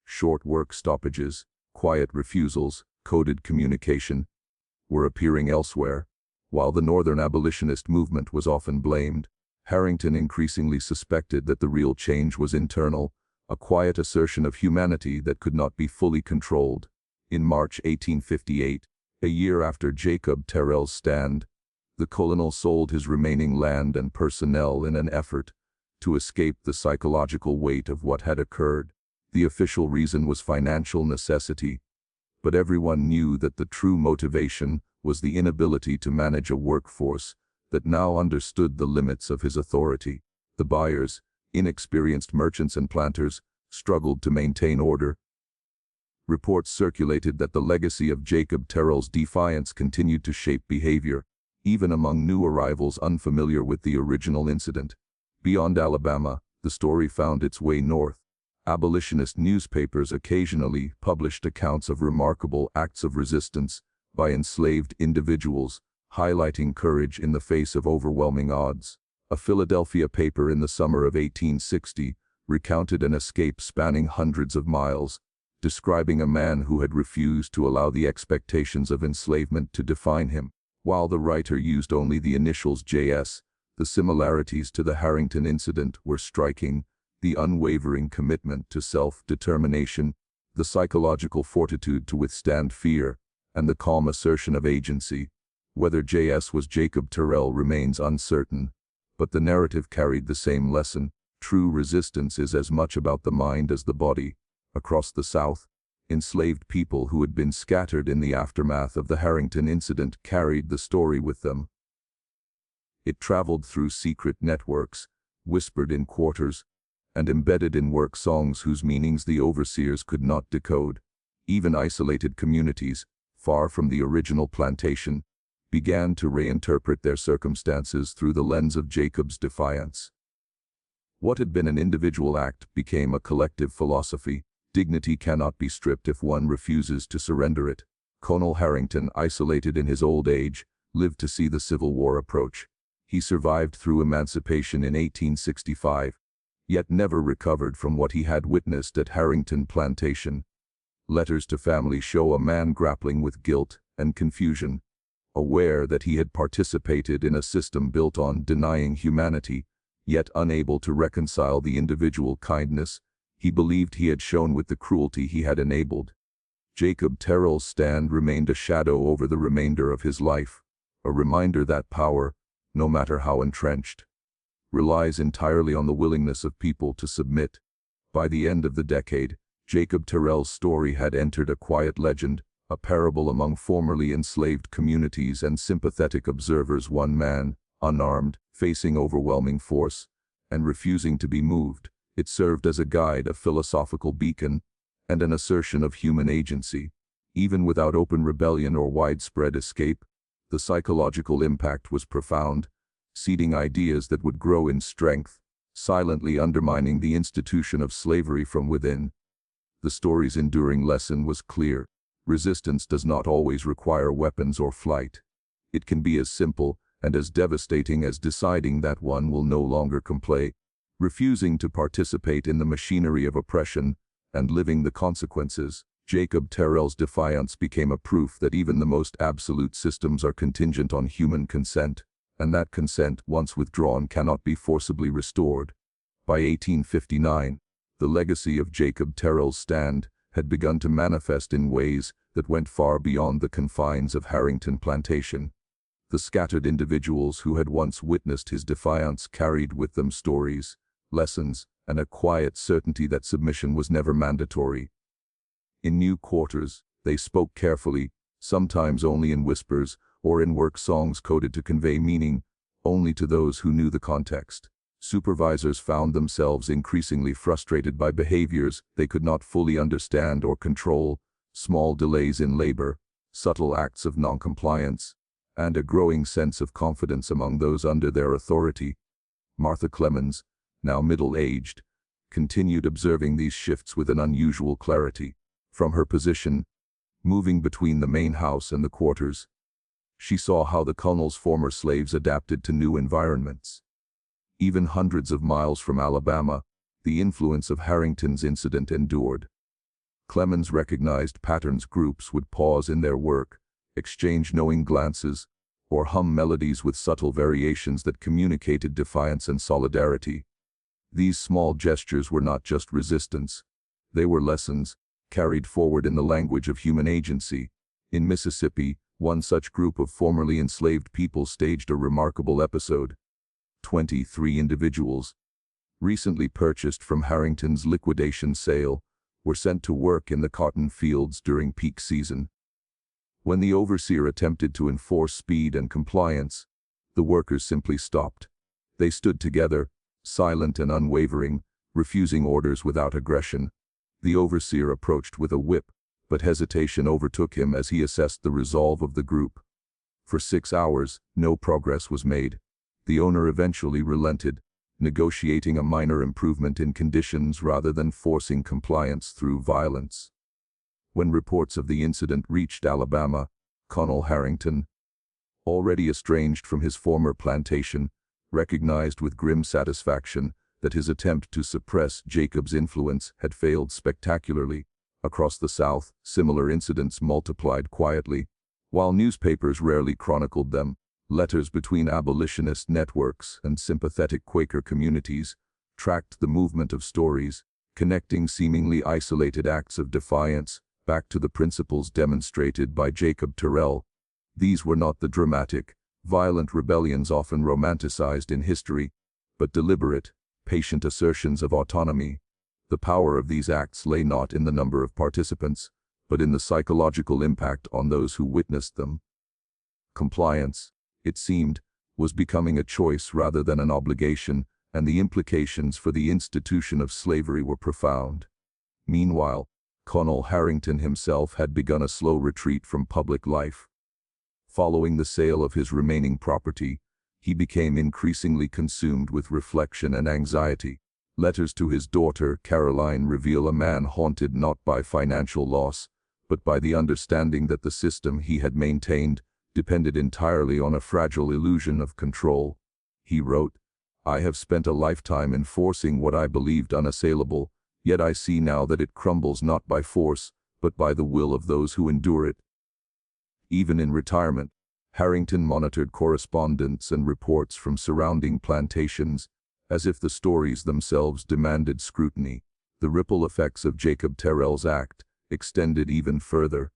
Short work stoppages, quiet refusals, coded communication were appearing elsewhere. While the Northern abolitionist movement was often blamed, Harrington increasingly suspected that the real change was internal, a quiet assertion of humanity that could not be fully controlled. In March 1858, a year after Jacob Terrell's stand, the colonel sold his remaining land and personnel in an effort to escape the psychological weight of what had occurred. The official reason was financial necessity, but everyone knew that the true motivation was the inability to manage a workforce that now understood the limits of his authority. The buyers, inexperienced merchants and planters, struggled to maintain order. Reports circulated that the legacy of Jacob Terrell's defiance continued to shape behavior, even among new arrivals unfamiliar with the original incident. Beyond Alabama, the story found its way north. Abolitionist newspapers occasionally published accounts of remarkable acts of resistance by enslaved individuals, highlighting courage in the face of overwhelming odds. A Philadelphia paper in the summer of 1860 recounted an escape spanning hundreds of miles, describing a man who had refused to allow the expectations of enslavement to define him. While the writer used only the initials JS, the similarities to the Harrington incident were striking. The unwavering commitment to self-determination, the psychological fortitude to withstand fear, and the calm assertion of agency. Whether JS was Jacob Terrell remains uncertain, but the narrative carried the same lesson. True resistance is as much about the mind as the body. Across the South, enslaved people who had been scattered in the aftermath of the Harrington incident carried the story with them. It traveled through secret networks, whispered in quarters, and embedded in work songs whose meanings the overseers could not decode. Even isolated communities, far from the original plantation, began to reinterpret their circumstances through the lens of Jacob's defiance. What had been an individual act became a collective philosophy. Dignity cannot be stripped if one refuses to surrender it. Colonel Harrington, isolated in his old age, lived to see the Civil War approach. He survived through emancipation in 1865, yet never recovered from what he had witnessed at Harrington Plantation. Letters to family show a man grappling with guilt and confusion, aware that he had participated in a system built on denying humanity, yet unable to reconcile the individual kindness he believed he had shown with the cruelty he had enabled. Jacob Terrell's stand remained a shadow over the remainder of his life, a reminder that power, no matter how entrenched, relies entirely on the willingness of people to submit. By the end of the decade, Jacob Terrell's story had entered a quiet legend, a parable among formerly enslaved communities and sympathetic observers. One man, unarmed, facing overwhelming force, and refusing to be moved. It served as a guide, a philosophical beacon, and an assertion of human agency. Even without open rebellion or widespread escape, the psychological impact was profound, seeding ideas that would grow in strength, silently undermining the institution of slavery from within. The story's enduring lesson was clear. Resistance does not always require weapons or flight. It can be as simple and as devastating as deciding that one will no longer comply, refusing to participate in the machinery of oppression, and living the consequences. Jacob Terrell's defiance became a proof that even the most absolute systems are contingent on human consent, and that consent, once withdrawn, cannot be forcibly restored. By 1859, the legacy of Jacob Terrell's stand had begun to manifest in ways that went far beyond the confines of Harrington Plantation. The scattered individuals who had once witnessed his defiance carried with them stories, lessons, and a quiet certainty that submission was never mandatory. In new quarters, they spoke carefully, sometimes only in whispers, or in work songs coded to convey meaning only to those who knew the context. Supervisors found themselves increasingly frustrated by behaviors they could not fully understand or control, small delays in labor, subtle acts of noncompliance, and a growing sense of confidence among those under their authority. Martha Clemens, now middle-aged, continued observing these shifts with an unusual clarity. From her position, moving between the main house and the quarters, she saw how the colonel's former slaves adapted to new environments. Even hundreds of miles from Alabama, the influence of Harrington's incident endured. Clemens recognized patterns. Groups would pause in their work, exchange knowing glances, or hum melodies with subtle variations that communicated defiance and solidarity. These small gestures were not just resistance. They were lessons, carried forward in the language of human agency. In Mississippi, one such group of formerly enslaved people staged a remarkable episode. 23 individuals, recently purchased from Harrington's liquidation sale, were sent to work in the cotton fields during peak season. When the overseer attempted to enforce speed and compliance, the workers simply stopped. They stood together, silent and unwavering, refusing orders without aggression. The overseer approached with a whip, but hesitation overtook him as he assessed the resolve of the group. For 6 hours, no progress was made. The owner eventually relented, negotiating a minor improvement in conditions rather than forcing compliance through violence. When reports of the incident reached Alabama, Colonel Harrington, already estranged from his former plantation, recognized with grim satisfaction that his attempt to suppress Jacob's influence had failed spectacularly. Across the South, similar incidents multiplied quietly. While newspapers rarely chronicled them, letters between abolitionist networks and sympathetic Quaker communities tracked the movement of stories, connecting seemingly isolated acts of defiance back to the principles demonstrated by Jacob Terrell. These were not the dramatic, violent rebellions often romanticized in history, but deliberate, patient assertions of autonomy. The power of these acts lay not in the number of participants, but in the psychological impact on those who witnessed them. Compliance, it seemed, was becoming a choice rather than an obligation, and the implications for the institution of slavery were profound. Meanwhile, Colonel Harrington himself had begun a slow retreat from public life. Following the sale of his remaining property, he became increasingly consumed with reflection and anxiety. Letters to his daughter, Caroline, reveal a man haunted not by financial loss, but by the understanding that the system he had maintained depended entirely on a fragile illusion of control. He wrote, "I have spent a lifetime enforcing what I believed unassailable, yet I see now that it crumbles not by force, but by the will of those who endure it." Even in retirement, Harrington monitored correspondence and reports from surrounding plantations, as if the stories themselves demanded scrutiny. The ripple effects of Jacob Terrell's act extended even further.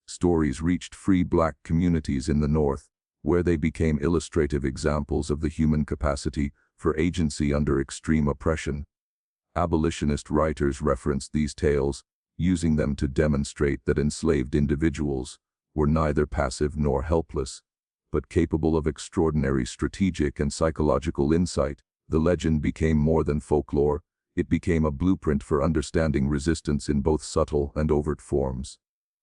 Stories reached free black communities in the North, where they became illustrative examples of the human capacity for agency under extreme oppression. Abolitionist writers referenced these tales, using them to demonstrate that enslaved individuals were neither passive nor helpless, but capable of extraordinary strategic and psychological insight. The legend became more than folklore, it became a blueprint for understanding resistance in both subtle and overt forms.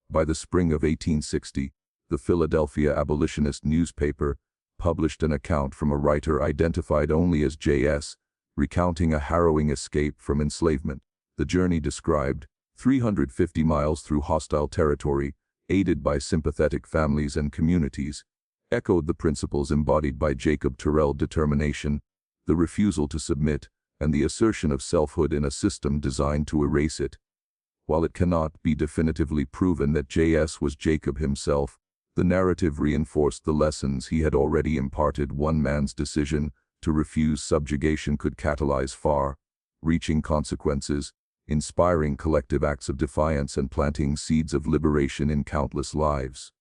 By the spring of 1860, the Philadelphia abolitionist newspaper published an account from a writer identified only as J.S., recounting a harrowing escape from enslavement. The journey described, 350 miles through hostile territory, aided by sympathetic families and communities, echoed the principles embodied by Jacob Terrell's determination, the refusal to submit, and the assertion of selfhood in a system designed to erase it. While it cannot be definitively proven that J.S. was Jacob himself, the narrative reinforced the lessons he had already imparted. One man's decision to refuse subjugation could catalyze far-reaching consequences, inspiring collective acts of defiance and planting seeds of liberation in countless lives.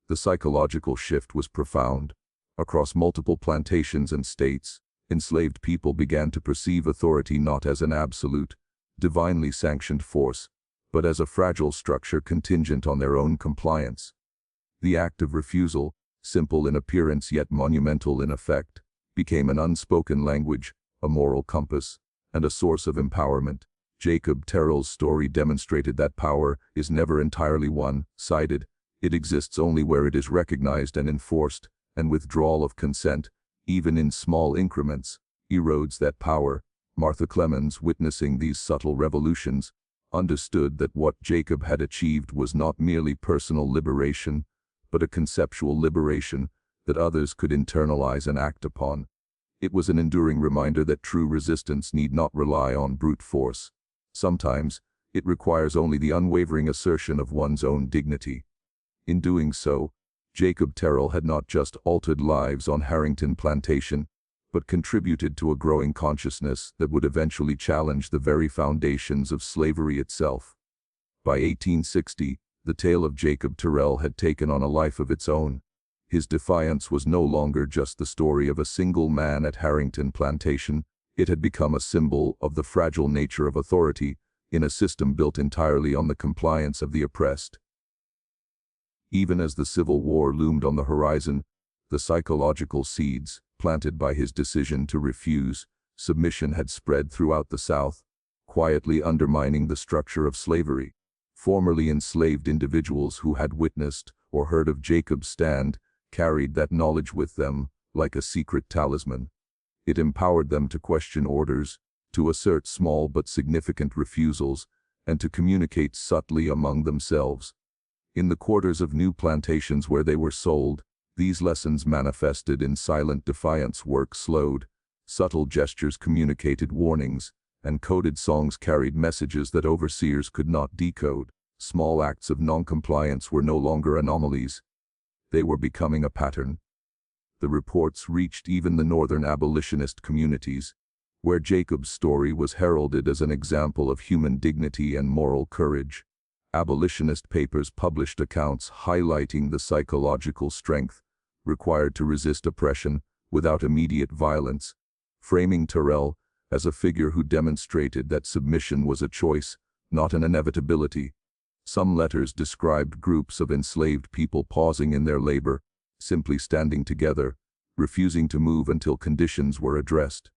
The psychological shift was profound. Across multiple plantations and states, enslaved people began to perceive authority not as an absolute, divinely sanctioned force, but as a fragile structure contingent on their own compliance. The act of refusal, simple in appearance yet monumental in effect, became an unspoken language, a moral compass, and a source of empowerment. Jacob Terrell's story demonstrated that power is never entirely one-sided. It exists only where it is recognized and enforced, and withdrawal of consent, even in small increments, erodes that power. Martha Clemens, witnessing these subtle revolutions, understood that what Jacob had achieved was not merely personal liberation, but a conceptual liberation that others could internalize and act upon. It was an enduring reminder that true resistance need not rely on brute force. Sometimes, it requires only the unwavering assertion of one's own dignity. In doing so, Jacob Terrell had not just altered lives on Harrington Plantation, but contributed to a growing consciousness that would eventually challenge the very foundations of slavery itself. By 1860, the tale of Jacob Terrell had taken on a life of its own. His defiance was no longer just the story of a single man at Harrington Plantation. It had become a symbol of the fragile nature of authority in a system built entirely on the compliance of the oppressed. Even as the Civil War loomed on the horizon, the psychological seeds, planted by his decision to refuse submission, had spread throughout the South, quietly undermining the structure of slavery. Formerly enslaved individuals who had witnessed or heard of Jacob's stand carried that knowledge with them like a secret talisman. It empowered them to question orders, to assert small but significant refusals, and to communicate subtly among themselves. In the quarters of new plantations where they were sold, these lessons manifested in silent defiance. Work slowed, subtle gestures communicated warnings, and coded songs carried messages that overseers could not decode. Small acts of noncompliance were no longer anomalies. They were becoming a pattern. The reports reached even the northern abolitionist communities, where Jacob's story was heralded as an example of human dignity and moral courage. Abolitionist papers published accounts highlighting the psychological strength required to resist oppression without immediate violence, framing Terrell as a figure who demonstrated that submission was a choice, not an inevitability. Some letters described groups of enslaved people pausing in their labor, simply standing together, refusing to move until conditions were addressed.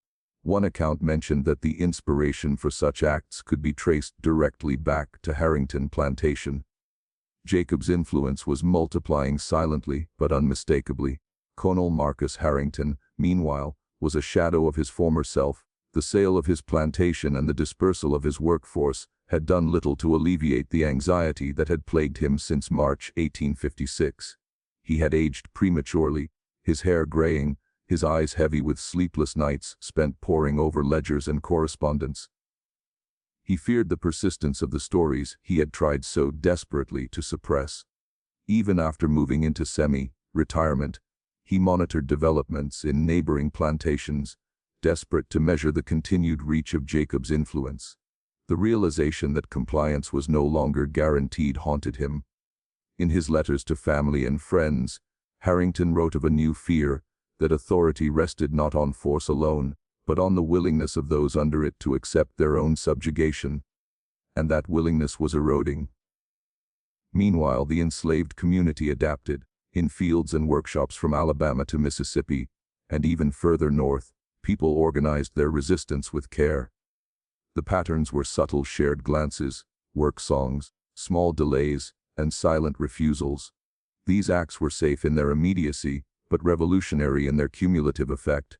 One account mentioned that the inspiration for such acts could be traced directly back to Harrington Plantation. Jacob's influence was multiplying silently but unmistakably. Colonel Marcus Harrington, meanwhile, was a shadow of his former self. The sale of his plantation and the dispersal of his workforce had done little to alleviate the anxiety that had plagued him since March 1856. He had aged prematurely, his hair graying, his eyes heavy with sleepless nights spent poring over ledgers and correspondence. He feared the persistence of the stories he had tried so desperately to suppress. Even after moving into semi-retirement, he monitored developments in neighboring plantations, desperate to measure the continued reach of Jacob's influence. The realization that compliance was no longer guaranteed haunted him. In his letters to family and friends, Harrington wrote of a new fear, that authority rested not on force alone, but on the willingness of those under it to accept their own subjugation. And that willingness was eroding. Meanwhile, the enslaved community adapted. In fields and workshops from Alabama to Mississippi, and even further north, people organized their resistance with care. The patterns were subtle shared glances, work songs, small delays, and silent refusals. These acts were safe in their immediacy, but revolutionary in their cumulative effect.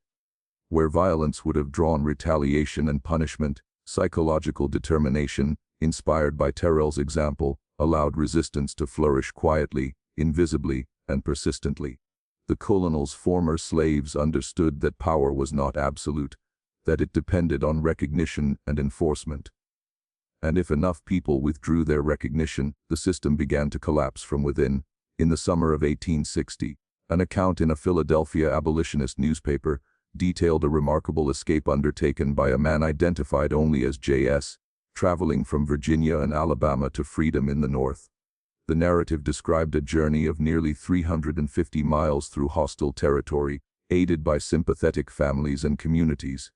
Where violence would have drawn retaliation and punishment, psychological determination, inspired by Terrell's example, allowed resistance to flourish quietly, invisibly, and persistently. The colonel's former slaves understood that power was not absolute, that it depended on recognition and enforcement. And if enough people withdrew their recognition, the system began to collapse from within. In the summer of 1860, an account in a Philadelphia abolitionist newspaper detailed a remarkable escape undertaken by a man identified only as J.S., traveling from Virginia and Alabama to freedom in the North. The narrative described a journey of nearly 350 miles through hostile territory, aided by sympathetic families and communities.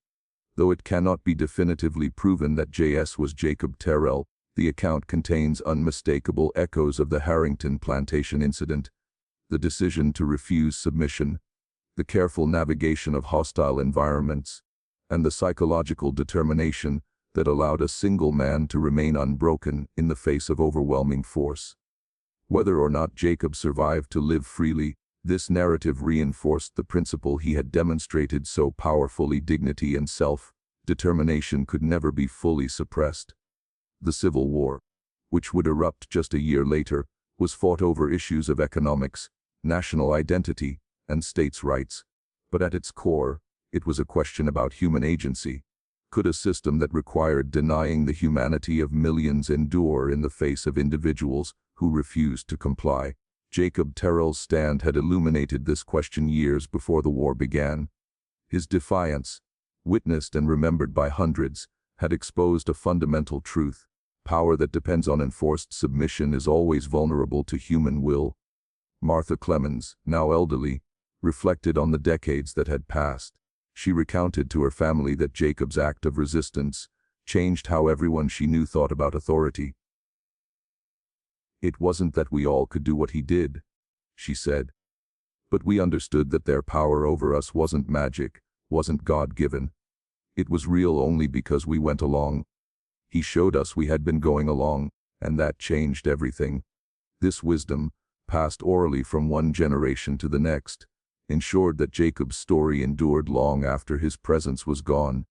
Though it cannot be definitively proven that J.S. was Jacob Terrell, the account contains unmistakable echoes of the Harrington Plantation incident. The decision to refuse submission, the careful navigation of hostile environments, and the psychological determination that allowed a single man to remain unbroken in the face of overwhelming force. Whether or not Jacob survived to live freely, this narrative reinforced the principle he had demonstrated so powerfully: dignity and self-determination could never be fully suppressed. The Civil War, which would erupt just a year later, was fought over issues of economics, national identity, and states' rights. But at its core, it was a question about human agency. Could a system that required denying the humanity of millions endure in the face of individuals who refused to comply? Jacob Terrell's stand had illuminated this question years before the war began. His defiance, witnessed and remembered by hundreds, had exposed a fundamental truth: power that depends on enforced submission is always vulnerable to human will. Martha Clemens, now elderly, reflected on the decades that had passed. She recounted to her family that Jacob's act of resistance changed how everyone she knew thought about authority. "It wasn't that we all could do what he did," she said, "but we understood that their power over us wasn't magic, wasn't God-given. It was real only because we went along. He showed us we had been going along, and that changed everything." This wisdom, passed orally from one generation to the next, ensured that Jacob's story endured long after his presence was gone.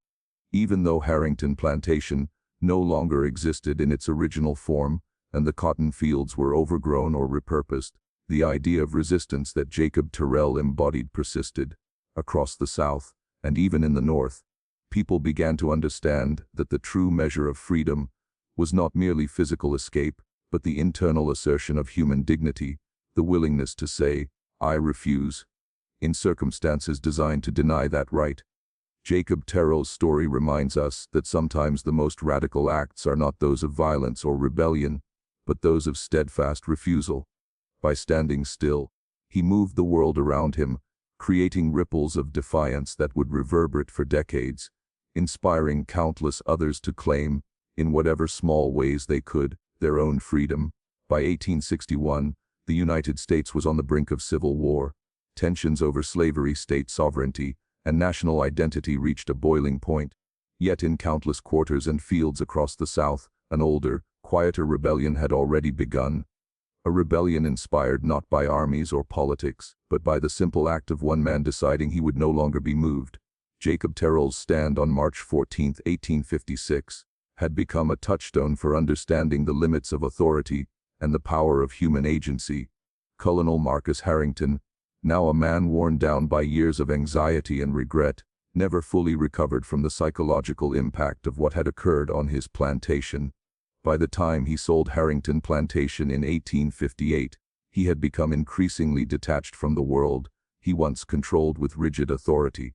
Even though Harrington Plantation no longer existed in its original form, and the cotton fields were overgrown or repurposed, the idea of resistance that Jacob Terrell embodied persisted. Across the South, and even in the North, people began to understand that the true measure of freedom was not merely physical escape, but the internal assertion of human dignity, the willingness to say, "I refuse," in circumstances designed to deny that right. Jacob Terrell's story reminds us that sometimes the most radical acts are not those of violence or rebellion, but those of steadfast refusal. By standing still, he moved the world around him, creating ripples of defiance that would reverberate for decades, inspiring countless others to claim, in whatever small ways they could, their own freedom. By 1861, the United States was on the brink of civil war. Tensions over slavery, state sovereignty, and national identity reached a boiling point. Yet in countless quarters and fields across the South, an older, quieter rebellion had already begun. A rebellion inspired not by armies or politics, but by the simple act of one man deciding he would no longer be moved. Jacob Terrell's stand on March 14, 1856, had become a touchstone for understanding the limits of authority and the power of human agency. Colonel Marcus Harrington, now a man worn down by years of anxiety and regret, never fully recovered from the psychological impact of what had occurred on his plantation. By the time he sold Harrington Plantation in 1858, he had become increasingly detached from the world he once controlled with rigid authority.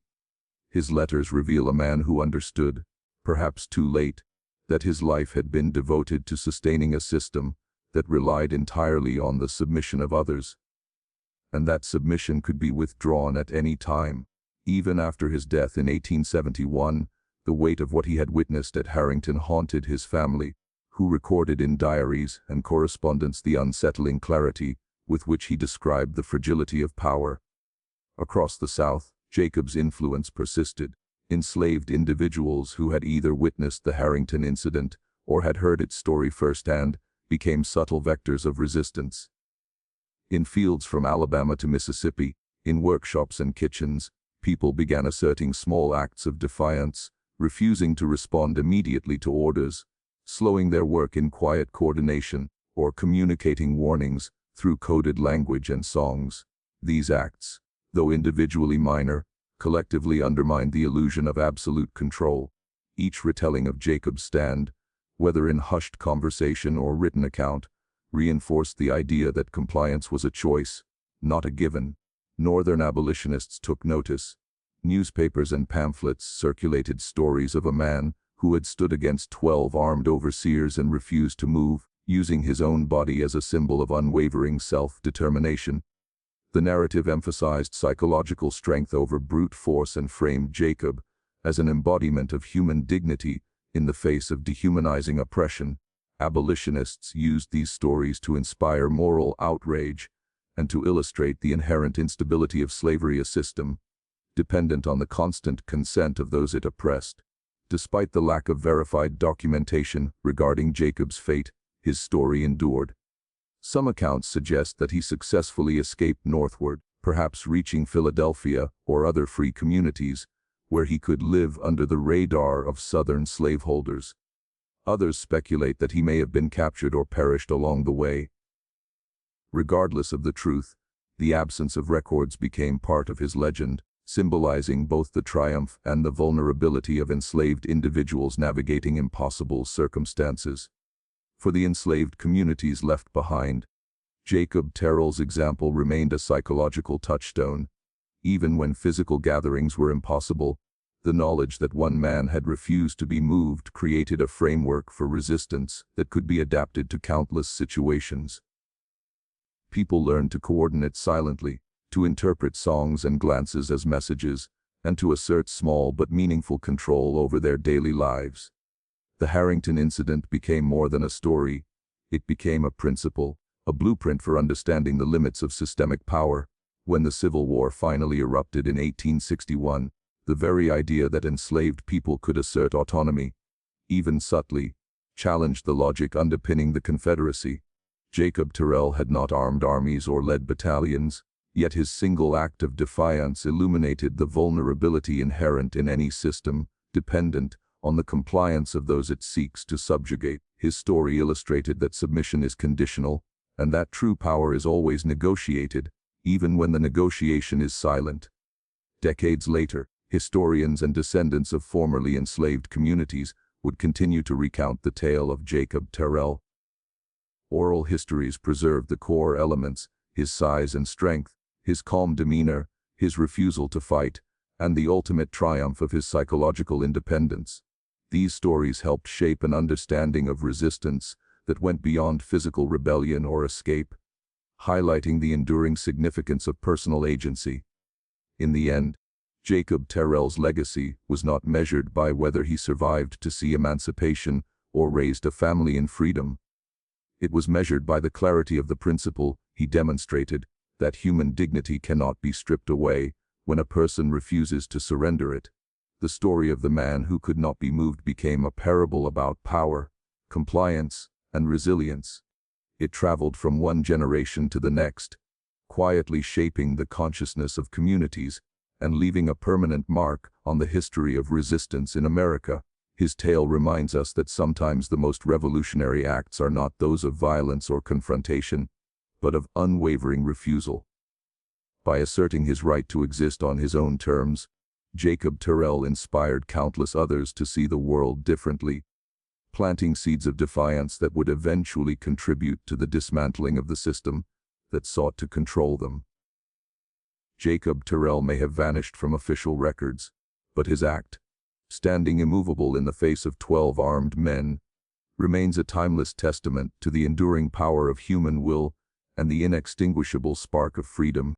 His letters reveal a man who understood, perhaps too late, that his life had been devoted to sustaining a system that relied entirely on the submission of others. And that submission could be withdrawn at any time. Even after his death in 1871, the weight of what he had witnessed at Harrington haunted his family, who recorded in diaries and correspondence the unsettling clarity with which he described the fragility of power. Across the South, Jacob's influence persisted. Enslaved individuals who had either witnessed the Harrington incident or had heard its story firsthand became subtle vectors of resistance. In fields from Alabama to Mississippi, in workshops and kitchens, people began asserting small acts of defiance, refusing to respond immediately to orders, slowing their work in quiet coordination, or communicating warnings through coded language and songs. These acts, though individually minor, collectively undermined the illusion of absolute control. Each retelling of Jacob's stand, whether in hushed conversation or written account, reinforced the idea that compliance was a choice, not a given. Northern abolitionists took notice. Newspapers and pamphlets circulated stories of a man who had stood against 12 armed overseers and refused to move, using his own body as a symbol of unwavering self-determination. The narrative emphasized psychological strength over brute force and framed Jacob as an embodiment of human dignity in the face of dehumanizing oppression. Abolitionists used these stories to inspire moral outrage and to illustrate the inherent instability of slavery, a system dependent on the constant consent of those it oppressed. Despite the lack of verified documentation regarding Jacob's fate, his story endured. Some accounts suggest that he successfully escaped northward, perhaps reaching Philadelphia or other free communities, where he could live under the radar of Southern slaveholders. Others speculate that he may have been captured or perished along the way. Regardless of the truth, the absence of records became part of his legend, symbolizing both the triumph and the vulnerability of enslaved individuals navigating impossible circumstances. For the enslaved communities left behind, Jacob Terrell's example remained a psychological touchstone. Even when physical gatherings were impossible, the knowledge that one man had refused to be moved created a framework for resistance that could be adapted to countless situations. People learned to coordinate silently, to interpret songs and glances as messages, and to assert small but meaningful control over their daily lives. The Harrington incident became more than a story. It became a principle, a blueprint for understanding the limits of systemic power. When the Civil War finally erupted in 1861, the very idea that enslaved people could assert autonomy, even subtly, challenged the logic underpinning the Confederacy. Jacob Terrell had not armed armies or led battalions, yet his single act of defiance illuminated the vulnerability inherent in any system, dependent on the compliance of those it seeks to subjugate. His story illustrated that submission is conditional, and that true power is always negotiated, even when the negotiation is silent. Decades later, historians and descendants of formerly enslaved communities would continue to recount the tale of Jacob Terrell. Oral histories preserved the core elements: his size and strength, his calm demeanor, his refusal to fight, and the ultimate triumph of his psychological independence. These stories helped shape an understanding of resistance that went beyond physical rebellion or escape, highlighting the enduring significance of personal agency. In the end, Jacob Terrell's legacy was not measured by whether he survived to see emancipation or raised a family in freedom. It was measured by the clarity of the principle he demonstrated, that human dignity cannot be stripped away, When a person refuses to surrender it, the story of the man who could not be moved became a parable about power, compliance, and resilience. It traveled from one generation to the next, quietly shaping the consciousness of communities and leaving a permanent mark on the history of resistance in America. His tale reminds us that sometimes the most revolutionary acts are not those of violence or confrontation, but of unwavering refusal. By asserting his right to exist on his own terms, Jacob Terrell inspired countless others to see the world differently, planting seeds of defiance that would eventually contribute to the dismantling of the system that sought to control them. Jacob Terrell may have vanished from official records, but his act, standing immovable in the face of 12 armed men, remains a timeless testament to the enduring power of human will and the inextinguishable spark of freedom